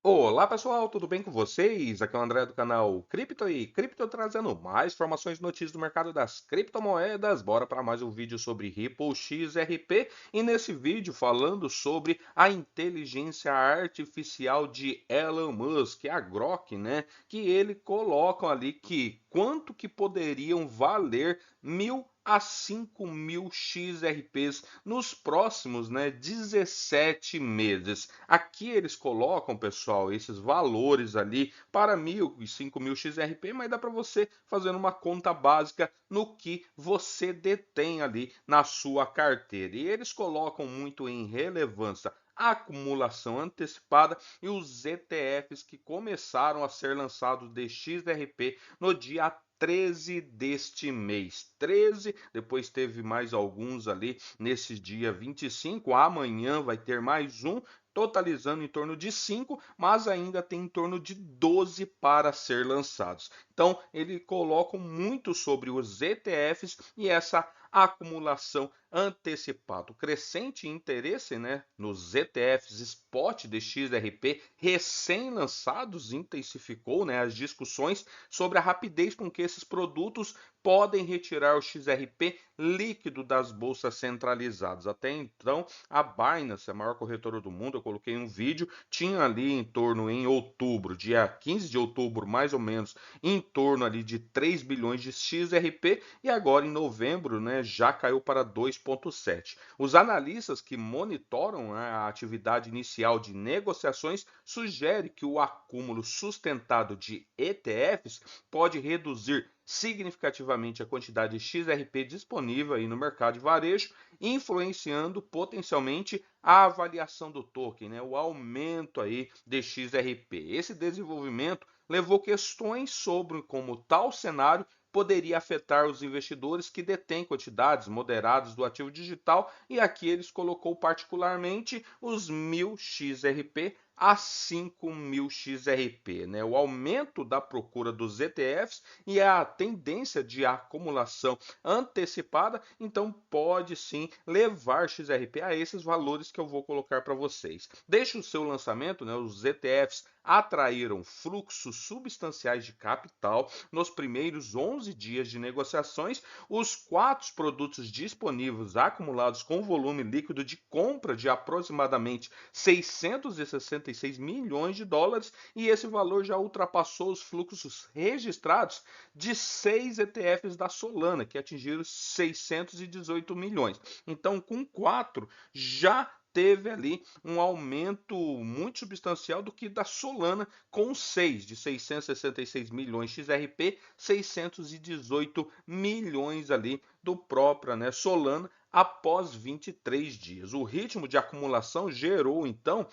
Olá pessoal, tudo bem com vocês? Aqui é o André do canal Cripto e Cripto trazendo mais informações e notícias do mercado das criptomoedas. Bora para mais um vídeo sobre Ripple XRP e nesse vídeo falando sobre a inteligência artificial de Elon Musk, a Grok, né? Que ele colocam ali que quanto que poderiam valer 1.000 a 5.000 XRPs nos próximos, 17 meses. Aqui eles colocam, pessoal, esses valores ali para 1.000 e 5.000 XRP, mas dá para você fazer uma conta básica no que você detém ali na sua carteira. E eles colocam muito em relevância a acumulação antecipada e os ETFs que começaram a ser lançados de XRP no dia 13 deste mês. 13, depois teve mais alguns ali nesse dia 25. Amanhã vai ter mais um, totalizando em torno de 5, mas ainda tem em torno de 12 para ser lançados. Então, ele coloca muito sobre os ETFs e essa acumulação antecipada. O crescente interesse, nos ETFs spot de XRP recém-lançados intensificou, as discussões sobre a rapidez com que esses produtos podem retirar o XRP líquido das bolsas centralizadas. Até então, a Binance, a maior corretora do mundo, eu coloquei um vídeo, tinha ali em torno em outubro, dia 15 de outubro, mais ou menos, em torno ali de 3 bilhões de XRP e agora em novembro, já caiu para 2,7. Os analistas que monitoram, a atividade inicial de negociações sugerem que o acúmulo sustentado de ETFs pode reduzir significativamente a quantidade de XRP disponível aí no mercado de varejo, influenciando potencialmente a avaliação do token, o aumento aí de XRP. Esse desenvolvimento levou questões sobre como tal cenário poderia afetar os investidores que detêm quantidades moderadas do ativo digital, e aqui eles colocou particularmente os 1.000 XRP a 5.000 XRP, O aumento da procura dos ETFs e a tendência de acumulação antecipada, então pode sim levar XRP a esses valores que eu vou colocar para vocês. Desde o seu lançamento, os ETFs atraíram fluxos substanciais de capital nos primeiros 11 dias de negociações. Os quatro produtos disponíveis acumulados com volume líquido de compra de aproximadamente 666 milhões de dólares, e esse valor já ultrapassou os fluxos registrados de 6 ETFs da Solana, que atingiram 618 milhões. Então, com 4 já teve ali um aumento muito substancial do que da Solana, com 6 de 666 milhões XRP, 618 milhões ali do próprio, Solana, após 23 dias. O ritmo de acumulação gerou, então,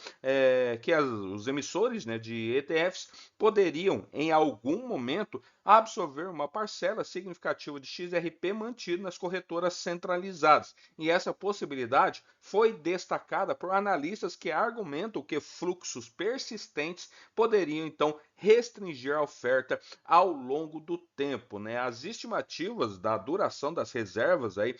que os emissores, de ETFs poderiam, em algum momento, absorver uma parcela significativa de XRP mantido nas corretoras centralizadas. E essa possibilidade foi destacada por analistas que argumentam que fluxos persistentes poderiam, então, restringir a oferta ao longo do tempo. As estimativas da duração das reservas aí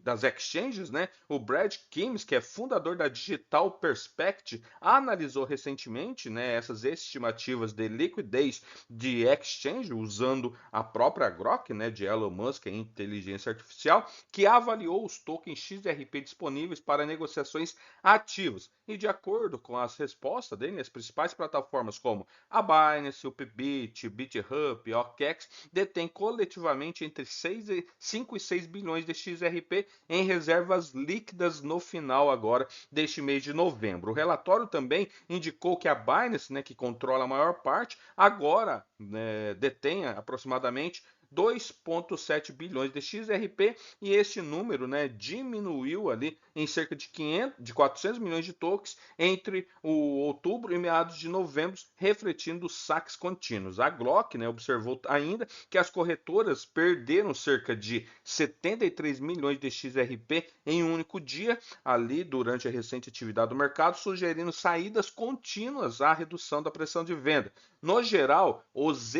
das exchanges, o Brad Kims, que é fundador da Digital Perspective, analisou recentemente, essas estimativas de liquidez de exchange usando a própria Grok, de Elon Musk, a inteligência artificial, que avaliou os tokens XRP disponíveis para negociações ativas. E de acordo com as respostas dele, as principais plataformas como a Binance, o Bybit, BitHub, OKEx detêm coletivamente entre 5 e 6 bilhões de XRP em reservas líquidas no final agora deste mês de novembro. O relatório também indicou que a Binance, que controla a maior parte, agora detém aproximadamente 2,7 bilhões de XRP, e este número, diminuiu ali em cerca de 400 milhões de tokens entre o outubro e meados de novembro, refletindo os saques contínuos. A Glock, observou ainda que as corretoras perderam cerca de 73 milhões de XRP em um único dia, ali durante a recente atividade do mercado, sugerindo saídas contínuas à redução da pressão de venda. No geral, os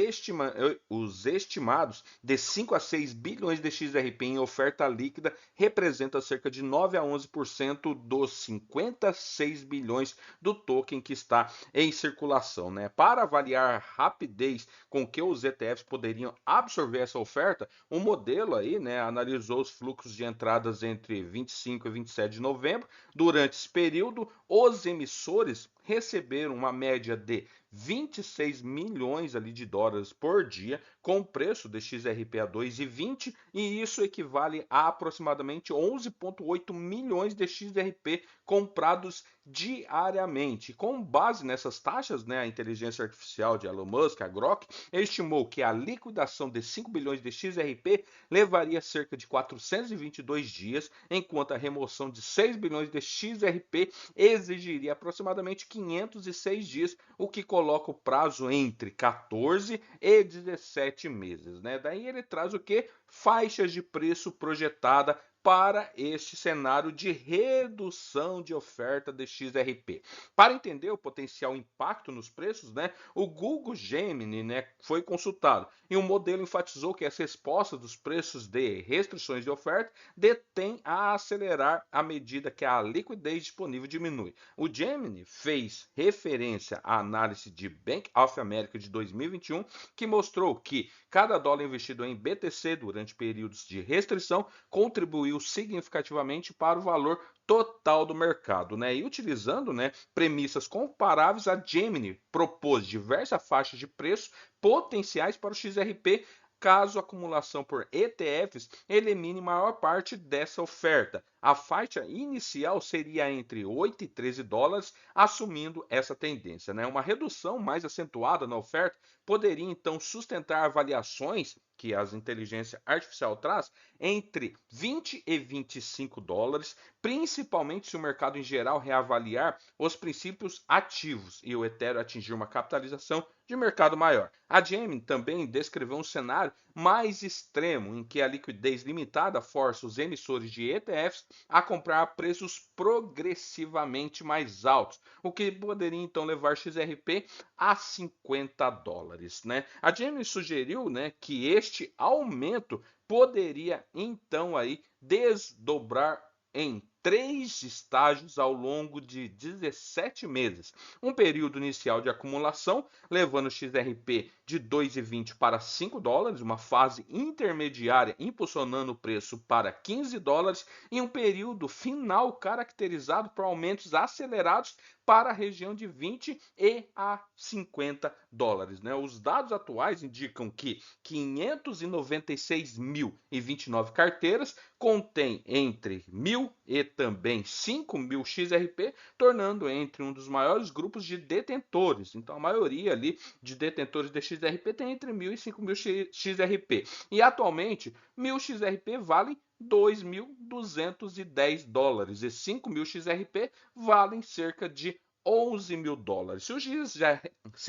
estimados mercados de 5 a 6 bilhões de XRP em oferta líquida representa cerca de 9 a 11% dos 56 bilhões do token que está em circulação, né? Para avaliar a rapidez com que os ETFs poderiam absorver essa oferta, o modelo aí, né, analisou os fluxos de entradas entre 25 e 27 de novembro. Durante esse período, os emissores receberam uma média de 26 milhões ali de dólares por dia, com o preço de XRP a 2,20, e isso equivale a aproximadamente 11,8 milhões de XRP comprados diariamente. Com base nessas taxas, né, a inteligência artificial de Elon Musk, a Grok, estimou que a liquidação de 5 bilhões de XRP levaria cerca de 422 dias, enquanto a remoção de 6 bilhões de XRP exigiria aproximadamente 506 dias, o que coloca o prazo entre 14 e 17 meses, né? Daí ele traz o que? Faixas de preço projetada para este cenário de redução de oferta de XRP. Para entender o potencial impacto nos preços, né, o Google Gemini, né, foi consultado e o modelo enfatizou que as respostas dos preços de restrições de oferta detêm a acelerar à medida que a liquidez disponível diminui. O Gemini fez referência à análise de Bank of America de 2021, que mostrou que cada dólar investido em BTC durante períodos de restrição contribuiu significativamente para o valor total do mercado, né? E utilizando, né, premissas comparáveis, a Gemini propôs diversas faixas de preço potenciais para o XRP caso a acumulação por ETFs elimine maior parte dessa oferta. A faixa inicial seria entre 8 e 13 dólares, assumindo essa tendência, né? Uma redução mais acentuada na oferta poderia então sustentar avaliações que as inteligência artificial traz entre 20 e 25 dólares, principalmente se o mercado em geral reavaliar os princípios ativos e o Ethereum atingir uma capitalização de mercado maior. A Gemini também descreveu um cenário mais extremo em que a liquidez limitada força os emissores de ETFs a comprar a preços progressivamente mais altos, o que poderia então levar XRP a 50 dólares, né? A Gemini sugeriu, né, que este aumento poderia então aí desdobrar em 3 estágios ao longo de 17 meses. Um período inicial de acumulação, levando o XRP de 2,20 para 5 dólares, uma fase intermediária impulsionando o preço para 15 dólares e um período final caracterizado por aumentos acelerados para a região de 20 e a 50 dólares, né? Os dados atuais indicam que 596.029 carteiras contém entre 1.000 e também 5.000 XRP, tornando entre um dos maiores grupos de detentores. Então, a maioria ali de detentores de XRP tem entre 1.000 e 5.000 XRP. E atualmente, 1.000 XRP valem 2.210 dólares e 5.000 XRP valem cerca de 11 mil dólares. Se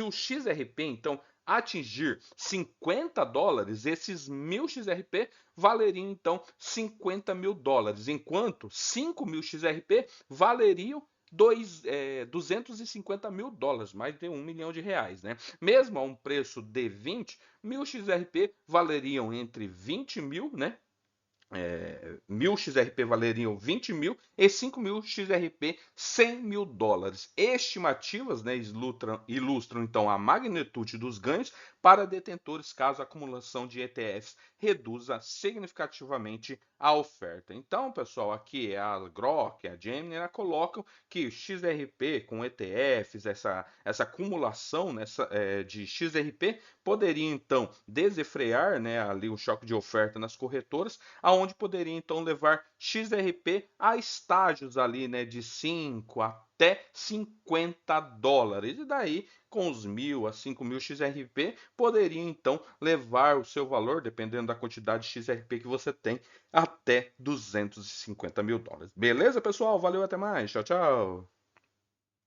o XRP, então, atingir 50 dólares, esses 1.000 XRP valeriam, então, 50 mil dólares, enquanto 5 mil XRP valeriam 250 mil dólares, mais de 1 milhão de reais, né? Mesmo a um preço de 20, 1.000 XRP valeriam entre 20 mil, né? 1.000 XRP valeriam 20 mil e 5.000 XRP 100 mil dólares. Estimativas, né, ilustram então a magnitude dos ganhos para detentores caso a acumulação de ETFs reduza significativamente a oferta. Então, pessoal, aqui a Grok, a Gemini, colocam que XRP com ETFs, essa acumulação de XRP poderia então desenfrear, né, ali o choque de oferta nas corretoras, aonde poderia então levar XRP a estágios ali, né, de 5 até 50 dólares. E daí, com os 1.000 a 5.000 XRP, poderia então levar o seu valor, dependendo da quantidade de XRP que você tem, até 250 mil dólares. Beleza, pessoal? Valeu, até mais. Tchau, tchau.